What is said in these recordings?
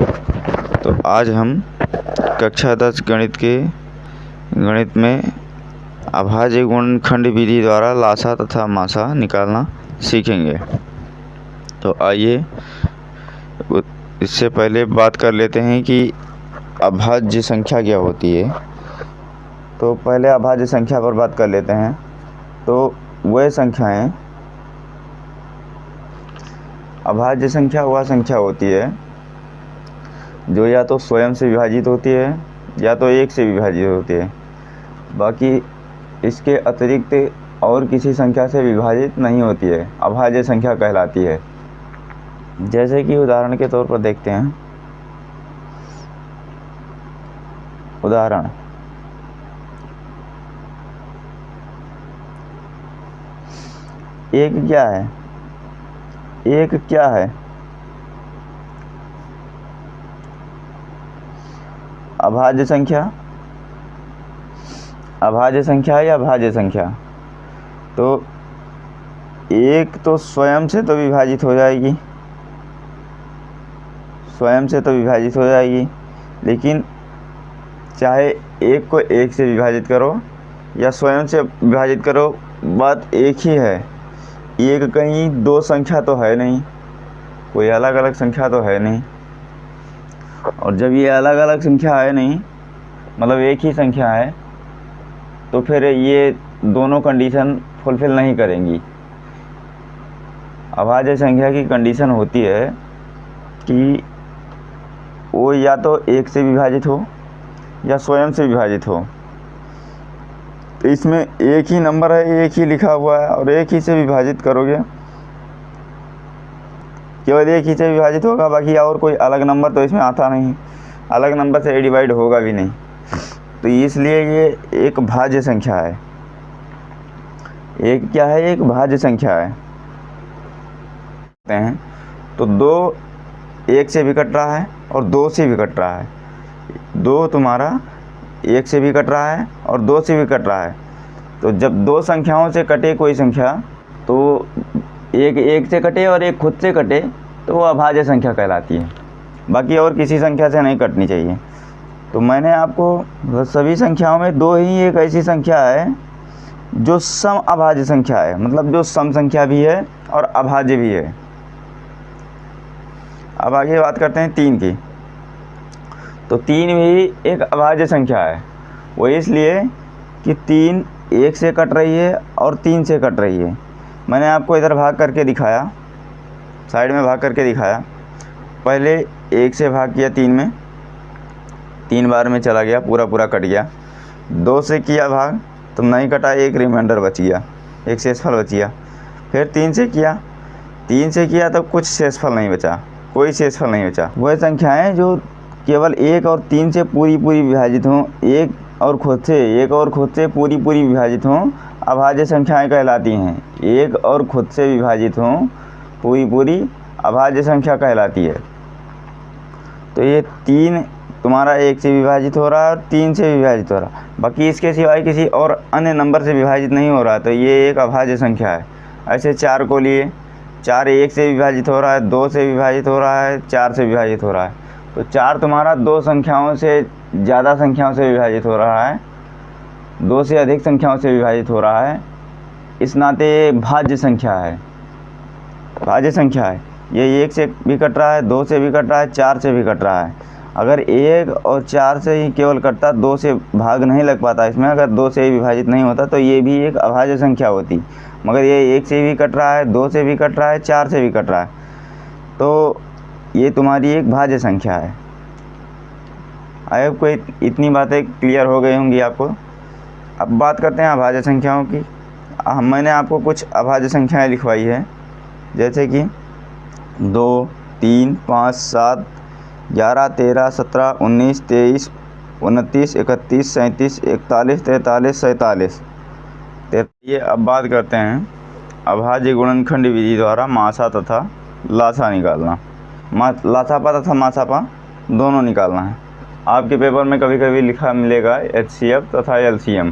तो आज हम कक्षा 10 गणित में अभाज्य गुणनखंड विधि द्वारा लासा तथा मासा निकालना सीखेंगे। तो आइए इससे पहले बात कर लेते हैं कि अभाज्य संख्या क्या होती है। तो पहले अभाज्य संख्या पर बात कर लेते हैं। तो वह संख्याएं, अभाज्य संख्या वह संख्या होती है जो या तो स्वयं से विभाजित होती है या तो एक से विभाजित होती है, बाकी इसके अतिरिक्त और किसी संख्या से विभाजित नहीं होती है, अभाज्य संख्या कहलाती है। जैसे कि उदाहरण के तौर पर देखते हैं। उदाहरण, एक क्या है? एक क्या है? अभाज्य संख्या, अभाज्य संख्या है या भाज्य संख्या? तो एक तो स्वयं से तो विभाजित हो जाएगी, स्वयं से तो विभाजित हो जाएगी, लेकिन चाहे एक को एक से विभाजित करो या स्वयं से विभाजित करो, बात एक ही है। एक कहीं दो संख्या तो है नहीं, कोई अलग अलग संख्या तो है नहीं। और जब ये अलग अलग संख्या है नहीं, मतलब एक ही संख्या है, तो फिर ये दोनों कंडीशन फुलफिल नहीं करेंगी। अभाज्य संख्या की कंडीशन होती है कि वो या तो एक से विभाजित हो या स्वयं से विभाजित हो। तो इसमें एक ही नंबर है, एक ही लिखा हुआ है और एक ही से विभाजित करोगे, केवल एक ही से विभाजित होगा, बाकी और कोई अलग नंबर तो इसमें आता नहीं, अलग नंबर से डिवाइड होगा भी नहीं। तो इसलिए ये एक भाज्य संख्या है। एक क्या है? एक भाज्य संख्या है। तो दो एक से भी कट रहा है और दो से भी कट रहा है। दो तुम्हारा एक से भी कट रहा है और दो से भी कट रहा है। तो जब दो संख्याओं से कटे कोई संख्या, तो एक से कटे और एक खुद से कटे, तो वो अभाज्य संख्या कहलाती है। बाकी और किसी संख्या से नहीं कटनी चाहिए। तो मैंने आपको सभी संख्याओं में दो ही एक ऐसी संख्या है जो सम अभाज्य संख्या है, मतलब जो सम संख्या भी है और अभाज्य भी है। अब आगे बात करते हैं तीन की। तो तीन भी एक अभाज्य संख्या है। वो इसलिए कि तीन एक से कट रही है और तीन से कट रही है। मैंने आपको इधर भाग करके दिखाया, साइड में भाग करके दिखाया। पहले एक से भाग किया तीन में, तीन बार में चला गया, पूरा पूरा कट गया। दो से किया भाग तो नहीं कटा, एक रिमाइंडर बच गया, एक शेषफल बच गया। फिर तीन से किया तो कुछ शेषफल नहीं बचा, कोई शेषफल नहीं बचा। वह संख्याएं जो केवल एक और तीन से पूरी विभाजित हों, एक और खुद से पूरी विभाजित हों, अभाज्य संख्याएं कहलाती हैं। एक और खुद से विभाजित हों, पूरी अभाज्य संख्या कहलाती है। तो ये तीन तुम्हारा एक से विभाजित हो रहा है और तीन से विभाजित हो रहा है, बाकी इसके सिवाय किसी और अन्य नंबर से विभाजित नहीं हो रहा, तो ये एक अभाज्य संख्या है। ऐसे चार को लिए, चार एक से विभाजित हो रहा है, दो से विभाजित हो रहा है, चार से विभाजित हो रहा है। तो चार तुम्हारा दो संख्याओं से ज़्यादा संख्याओं से विभाजित हो रहा है, दो से अधिक संख्याओं से विभाजित हो रहा है, इस नाते ये भाज्य संख्या है, भाज्य संख्या है। ये एक से भी कट रहा है, दो से भी कट रहा है, चार से भी कट रहा है। अगर एक और चार से ही केवल कटता, दो से भाग नहीं लग पाता इसमें, अगर दो से ही विभाजित नहीं होता, तो ये भी एक अभाज्य संख्या होती। मगर ये एक से भी कट रहा है, दो से भी कट रहा है, चार से भी कट रहा है, तो ये तुम्हारी एक भाज्य संख्या है। आई होप कोई इतनी बातें क्लियर हो गई होंगी आपको। अब बात करते हैं अभाज्य संख्याओं की। मैंने आपको कुछ अभाज्य संख्याएं लिखवाई है, जैसे कि 2, 3, 5, 7, 11, 13, 17, 19, 23, 29, 31, 37, 41, 43, 47। ये अब बात करते हैं अभाज्य गुणनखंड विधि द्वारा मासा तथा लासा निकालना। लासापा तथा मासापा दोनों निकालना है। आपके पेपर में कभी कभी लिखा मिलेगा HCF तथा LCM,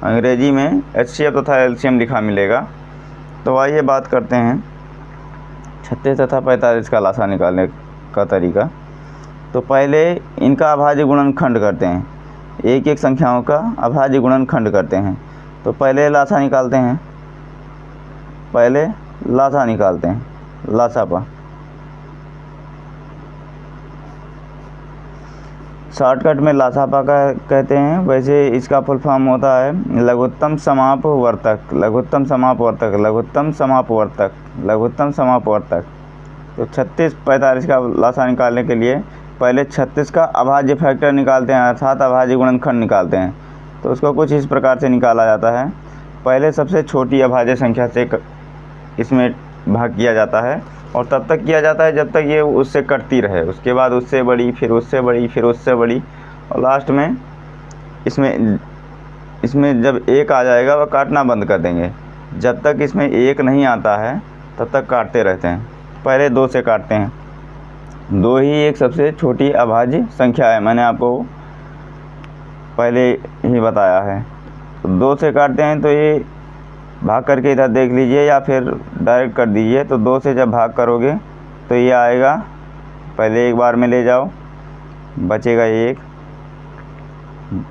अंग्रेजी में HCF तथा LCM लिखा मिलेगा। तो आइए बात करते हैं 36 तथा 45 का लासा निकालने का तरीका। तो पहले इनका अभाज्य गुणनखंड करते हैं, एक एक संख्याओं का अभाज्य गुणनखंड करते हैं। तो पहले लासा निकालते हैं, पहले लासा निकालते हैं, लासापा। शॉर्टकट में लासापा का कहते हैं, वैसे इसका फुल फॉर्म होता है लघुत्तम समापवर्तक, लघुत्तम समापवर्तक, लघुत्तम समापवर्तक, लघुत्तम समापवर्तक। तो 36 45 का लासा निकालने के लिए पहले 36 का अभाज्य फैक्टर निकालते हैं, अर्थात अभाज्य गुणनखंड निकालते हैं। तो उसको कुछ इस प्रकार से निकाला जाता है। पहले सबसे छोटी अभाज्य संख्या से इसमें भाग किया जाता है, और तब तक किया जाता है जब तक ये उससे कटती रहे। उसके बाद उससे बड़ी, फिर उससे बड़ी, फिर उससे बड़ी, और लास्ट में इसमें जब 1 आ जाएगा वह काटना बंद कर देंगे। जब तक इसमें 1 नहीं आता है तब तक काटते रहते हैं। पहले 2 से काटते हैं, 2 ही एक सबसे छोटी अभाज्य संख्या है, मैंने आपको पहले ही बताया है। तो 2 से काटते हैं, तो ये भाग करके इधर देख लीजिए या फिर डायरेक्ट कर दीजिए। तो 2 से जब भाग करोगे तो ये आएगा, पहले एक बार में ले जाओ, बचेगा 1,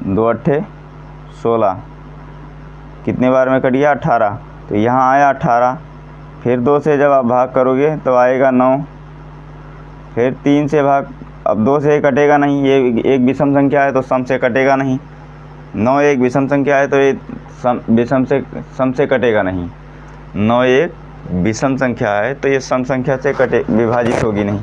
2 अट्ठे 16, कितने बार में कट गया 18। तो यहाँ आया 18, फिर 2 से जब आप भाग करोगे तो आएगा 9, फिर 3 से भाग, अब 2 से कटेगा नहीं, ये एक विषम संख्या है तो सम से कटेगा नहीं। 9 एक विषम संख्या है तो ये सम से कटेगा नहीं। 9 एक विषम संख्या है तो ये सम संख्या से विभाजित होगी नहीं,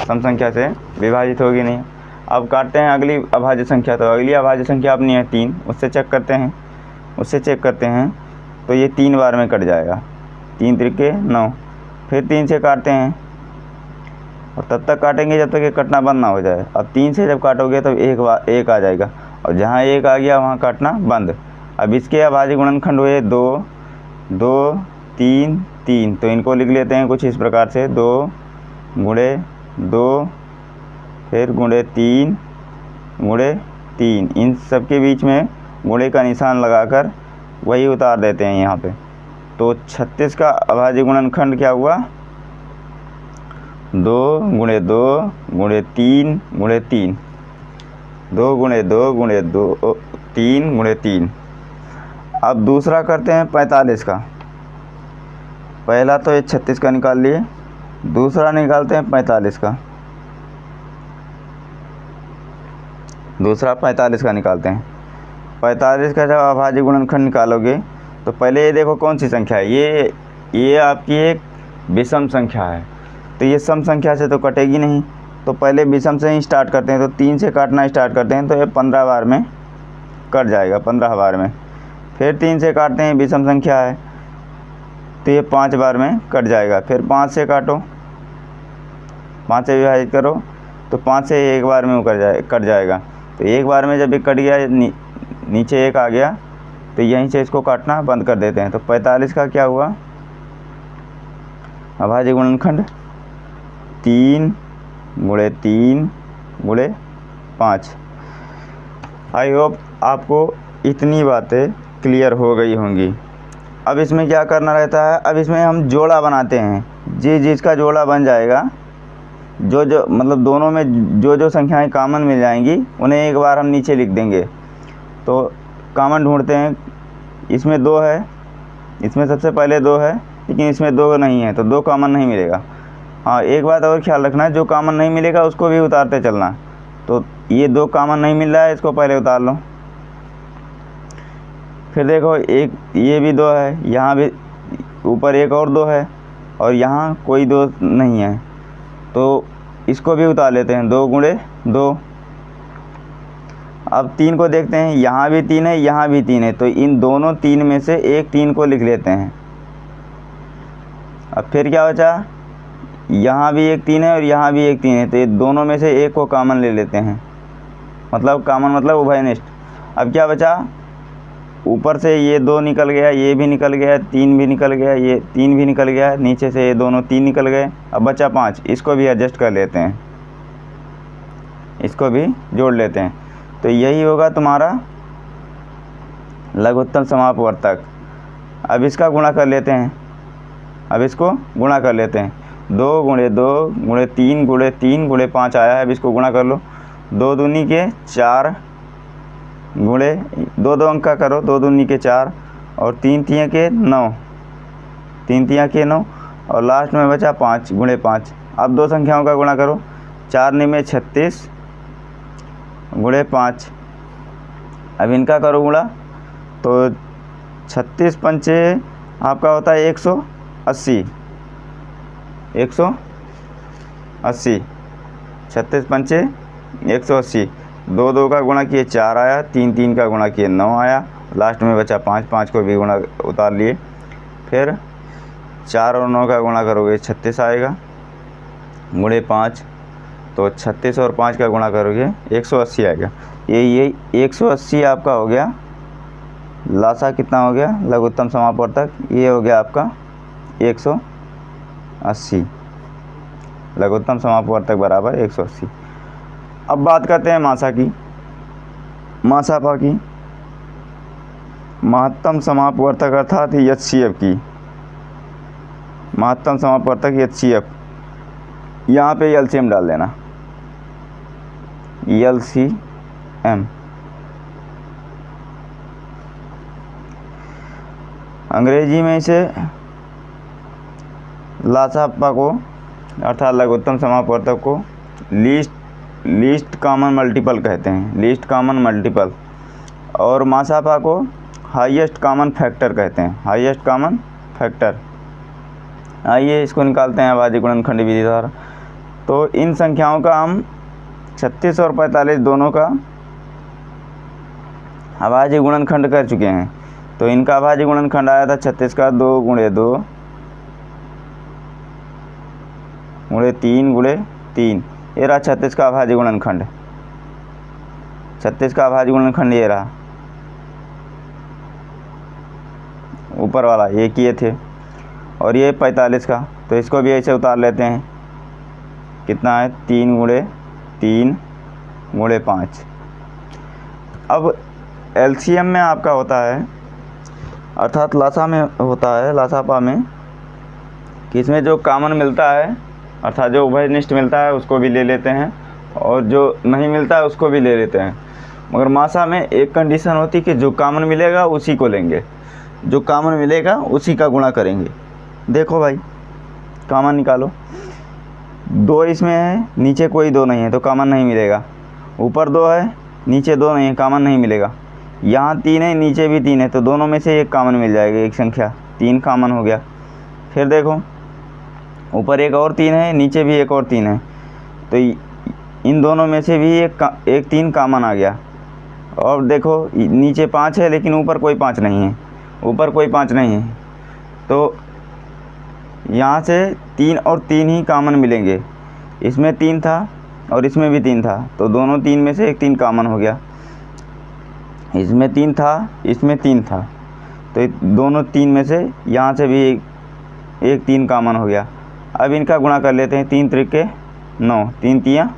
सम संख्या से विभाजित होगी नहीं। अब काटते हैं अगली अभाज्य संख्या। तो अगली अभाज्य संख्या अपनी है 3, उससे चेक करते हैं, तो ये 3 बार में कट जाएगा, 3 त्रिके 9। फिर 3 से काटते हैं, और तब तक काटेंगे जब तक ये कटना बंद ना हो जाए। अब 3 से जब काटोगे तब 1 आ जाएगा, और जहाँ 1 आ गया वहाँ काटना बंद। अब इसके अभाज्य गुणनखंड हुए 2, 2, 3, 3। तो इनको लिख लेते हैं कुछ इस प्रकार से, 2 गुणे 2, फिर गुणे 3 गुणे 3। इन सब के बीच में गुणे का निशान लगाकर वही उतार देते हैं यहाँ पे। तो 36 का अभाज्य गुणनखंड क्या हुआ, 2 गुणे 2 गुणे 3 गुणे 3, 2 गुणे 2 गुणे 2 3 गुणे 3। अब दूसरा करते हैं 45 का। पहला तो ये 36 का निकाल लिए, दूसरा निकालते हैं 45 का। दूसरा 45 का निकालते हैं। 45 का जब अभाज्य गुणनखंड निकालोगे तो पहले ये देखो कौन सी संख्या है, ये आपकी एक विषम संख्या है। तो ये सम संख्या से तो कटेगी नहीं, तो पहले विषम से ही स्टार्ट करते हैं। तो 3 से काटना स्टार्ट करते हैं, तो ये 15 बार में कट जाएगा, 15 बार में। फिर 3 से काटते हैं, विषम संख्या है तो ये 5 बार में कट जाएगा। फिर 5 से काटो, 5 से विभाजित करो, तो 5 से 1 बार में कट जाएगा। तो 1 बार में जब ये कट गया, नीचे 1 आ गया, तो यहीं से इसको काटना बंद कर देते हैं। तो 45 का क्या हुआ, अभाज्य गुणनखंड 3 गुणे 3 गुणे 5। आई होप आपको इतनी बातें क्लियर हो गई होंगी। अब इसमें क्या करना रहता है, अब इसमें हम जोड़ा बनाते हैं। जिसका जोड़ा बन जाएगा, जो मतलब दोनों में जो संख्याएं कॉमन मिल जाएंगी उन्हें एक बार हम नीचे लिख देंगे। तो कॉमन ढूंढते हैं, इसमें 2 है, इसमें सबसे पहले 2 है, लेकिन इसमें 2 नहीं है, तो 2 कॉमन नहीं मिलेगा। हाँ, एक बात और ख्याल रखना है, जो कॉमन नहीं मिलेगा उसको भी उतारते चलना। तो ये 2 कॉमन नहीं मिल रहा है, इसको पहले उतार लो। फिर देखो एक ये भी 2 है, यहाँ भी ऊपर एक और 2 है, और यहाँ कोई 2 नहीं है, तो इसको भी उतार लेते हैं। 2 गुणे 2। अब 3 को देखते हैं, यहाँ भी 3 है, यहाँ भी 3 है, तो इन दोनों 3 में से एक 3 को लिख लेते हैं। अब फिर क्या बचा, यहाँ भी एक 3 है और यहाँ भी एक 3 है, तो ये दोनों में से एक को कॉमन ले लेते हैं। मतलब कॉमन मतलब उभयनिष्ठ। अब क्या बचा, ऊपर से ये 2 निकल गया, ये भी निकल गया, 3 भी निकल गया, ये 3 भी निकल गया, नीचे से ये दोनों 3 निकल गए। अब बचा 5, इसको भी एडजस्ट कर लेते हैं, इसको भी जोड़ लेते हैं। तो यही होगा तुम्हारा लघुत्तम समापवर्तक। अब इसका गुणा कर लेते हैं, अब इसको गुणा कर लेते हैं। 2 गुणे 2 गुणे 3 गुणे 3 गुणे 5 आया है। अब इसको गुणा कर लो। 2 दूनी के 4 गुणे 2 अंक का करो, 2 दूनी के 4 और 3 तियाँ के 9, 3 तियाँ के 9 और लास्ट में बचा 5 गुणे 5। अब दो संख्याओं का गुणा करो। 4 निमे 36 गुणे 5। अब इनका करो गुणा तो 36 पंचे आपका होता है 180। 180 36 पंचे 180। 2 का गुणा किए 4 आया, 3 का गुणा किए 9 आया, लास्ट में बचा 5 को भी गुणा उतार लिए। फिर 4 और 9 का गुणा करोगे 36 आएगा गुणे 5, तो 36 और 5 का गुणा करोगे 180 आएगा। ये 180 आपका हो गया लासा। कितना हो गया? लघुत्तम समापवर्तक। ये हो गया आपका 180। लघुत्तम समापवर्तक बराबर 180। अब बात करते हैं मासा की, मासापा की। महत्तम समापवर्तक अर्थात HCF की। महत्तम समापवर्तक HCF, यहाँ पे LCM डाल देना। LCM अंग्रेजी में इसे लासापा को अर्थात लघुत्तम समापवर्तक को लीस्ट कॉमन मल्टीपल कहते हैं, लीस्ट कॉमन मल्टीपल। और मासापा को हाईएस्ट कॉमन फैक्टर कहते हैं, हाईएस्ट कॉमन फैक्टर। आइए इसको निकालते हैं अभाज्य गुणनखंड विधि द्वारा। तो इन संख्याओं का हम 36 और 45 दोनों का अभाज्य गुणनखंड कर चुके हैं। तो इनका अभाज्य गुणनखंड आया था 36 का 2 गुणे 2 गुणे 3 गुणे 3। ये रहा 36 का अभाज्य गुणनखंड। 36 का अभाज्य गुणनखंड ये रहा, ऊपर वाला ये किए थे। और ये 45 का, तो इसको भी ऐसे उतार लेते हैं। कितना है? 3 गुणे 3 गुणे 5। अब LCM में आपका होता है अर्थात लासा में होता है, लासापा में, कि इसमें जो कॉमन मिलता है अर्थात जो उभयनिष्ठ मिलता है उसको भी ले लेते हैं और जो नहीं मिलता है उसको भी ले लेते हैं। मगर मासा में एक कंडीशन होती है कि जो कॉमन मिलेगा उसी को लेंगे, जो कॉमन मिलेगा उसी का गुणा करेंगे। देखो भाई, कॉमन निकालो। 2 इसमें है, नीचे कोई 2 नहीं है तो कॉमन नहीं मिलेगा। ऊपर 2 है, नीचे 2 नहीं है, कॉमन नहीं मिलेगा। यहाँ 3 है, नीचे भी 3 है, तो दोनों में से एक कॉमन मिल जाएगा, एक संख्या। 3 कॉमन हो गया। फिर देखो ऊपर एक और 3 है, नीचे भी एक और 3 है, तो इन दोनों में से भी एक 3 कॉमन आ गया। और देखो नीचे 5 है लेकिन ऊपर कोई 5 नहीं है, ऊपर कोई 5 नहीं है, तो यहाँ से 3 और 3 ही कॉमन मिलेंगे। इसमें 3 था और इसमें भी 3 था, तो दोनों 3 में से एक 3 कॉमन हो गया। इसमें 3 था, इसमें 3 था, तो दोनों 3 में से यहाँ से भी एक 3 कॉमन हो गया। अब इनका गुणा कर लेते हैं। 3 त्रिके 9, 3 तियाँ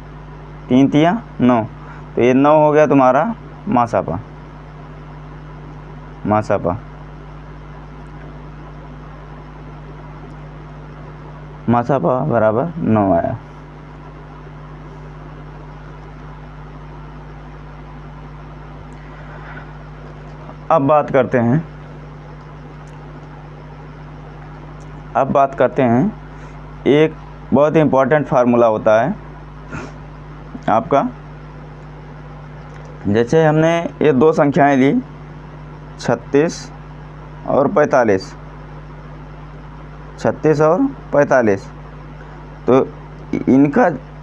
9, तो ये 9 हो गया तुम्हारा मासापा। मासापा मासापा बराबर 9 आया। अब बात करते हैं एक बहुत इम्पॉर्टेंट फार्मूला होता है आपका। जैसे हमने ये 2 संख्याएं ली 36 और 45, 36 और 45, तो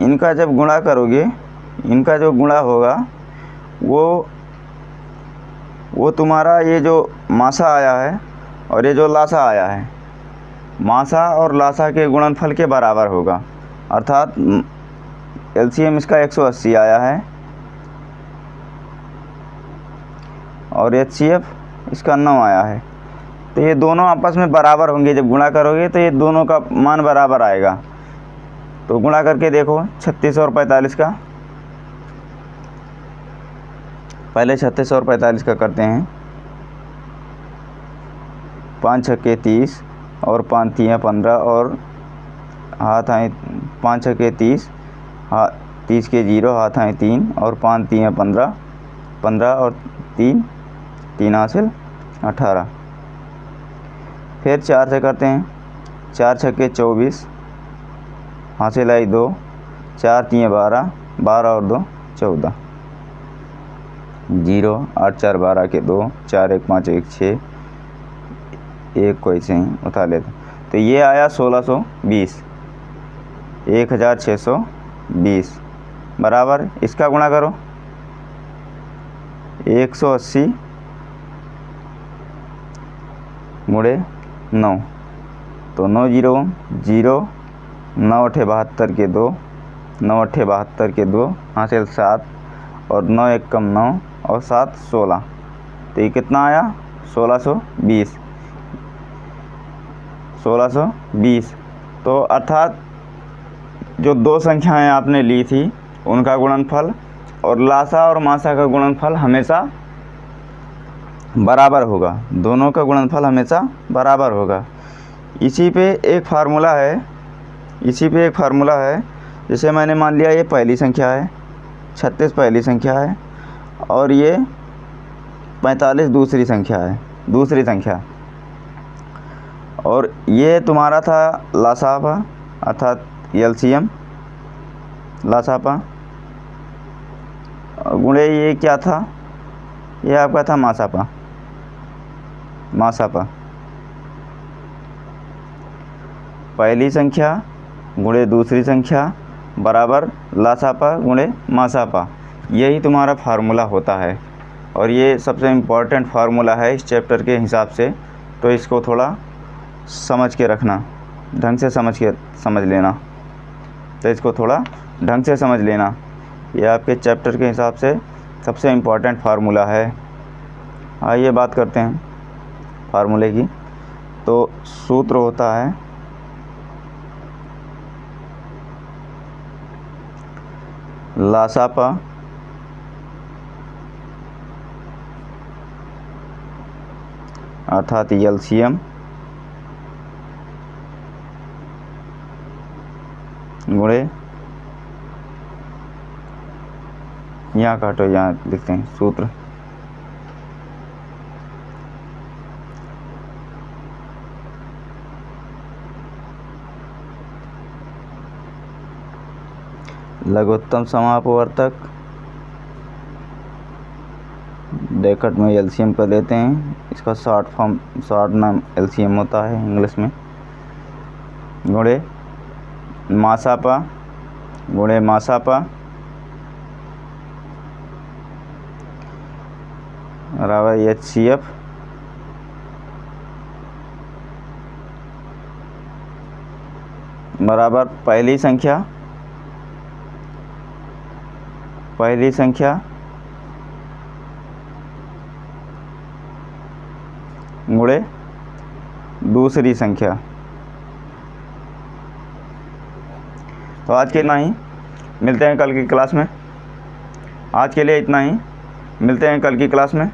इनका जब गुणा करोगे, इनका जो गुणा होगा वो तुम्हारा ये जो मासा आया है और ये जो लासा आया है, मासा और लासा के गुणनफल के बराबर होगा। अर्थात LCM इसका 180 आया है और HCF इसका 9 आया है, तो ये दोनों आपस में बराबर होंगे। जब गुणा करोगे तो ये दोनों का मान बराबर आएगा। तो गुणा करके देखो 36 और 45 का। पहले 36 और 45 का करते हैं। 5 छक्के 30 और 5 तियाँ 15 और हाथ आए 5 छक्के 30, 30 के 0, हाथ आए 3 और 5 3 है 15, 15 और 3 3 हासिल 18। फिर 4 से करते हैं, 4 छक्के 24, हासिल आई 2, 4 3 12, 12 और 2 14, 0 8 4 12 के 2, 4 1 5 1 6, एक को ऐसे ही उठा लेते। तो ये आया 1620, 1620 बराबर, इसका गुणा करो 180 गुणे 9, तो 9 0 0, 9 8 72 के 2, 9 8 72 के 2 हासिल 7 और 9 1 कम 9 और 7 16, तो ये कितना आया 1620, 1620। तो अर्थात जो दो संख्याएं आपने ली थी उनका गुणनफल और लासा और मासा का गुणनफल हमेशा बराबर होगा, दोनों का गुणनफल हमेशा बराबर होगा। इसी पे एक फार्मूला है, जैसे मैंने मान लिया ये पहली संख्या है, 36 पहली संख्या है और ये 45 दूसरी संख्या, और ये तुम्हारा था लासापा अर्थात एलसीएम लासापा, गुणे ये क्या था, ये आपका था मासापा। पहली संख्या गुणे दूसरी संख्या बराबर लासापा गुणे मासापा, यही तुम्हारा फार्मूला होता है और ये सबसे इम्पॉर्टेंट फार्मूला है इस चैप्टर के हिसाब से। तो इसको थोड़ा समझ के रखना, ढंग से समझ लेना, तो इसको थोड़ा ढंग से समझ लेना, ये आपके चैप्टर के हिसाब से सबसे इम्पॉर्टेंट फार्मूला है। आइए बात करते हैं फार्मूले की। तो सूत्र होता है लासापा अर्थात एलसीएम गुणे, यहाँ काटो, यहाँ लिखते हैं सूत्र लघुत्तम समापवर्तक, ब्रैकेट में एलसीएम कर लेते हैं, इसका शॉर्ट नाम एलसीएम होता है इंग्लिश में, गुणे मासापा बराबर HCF बराबर पहली संख्या गुणे दूसरी संख्या। तो आज के इतना ही, मिलते हैं कल की क्लास में। आज के लिए इतना ही, मिलते हैं कल की क्लास में।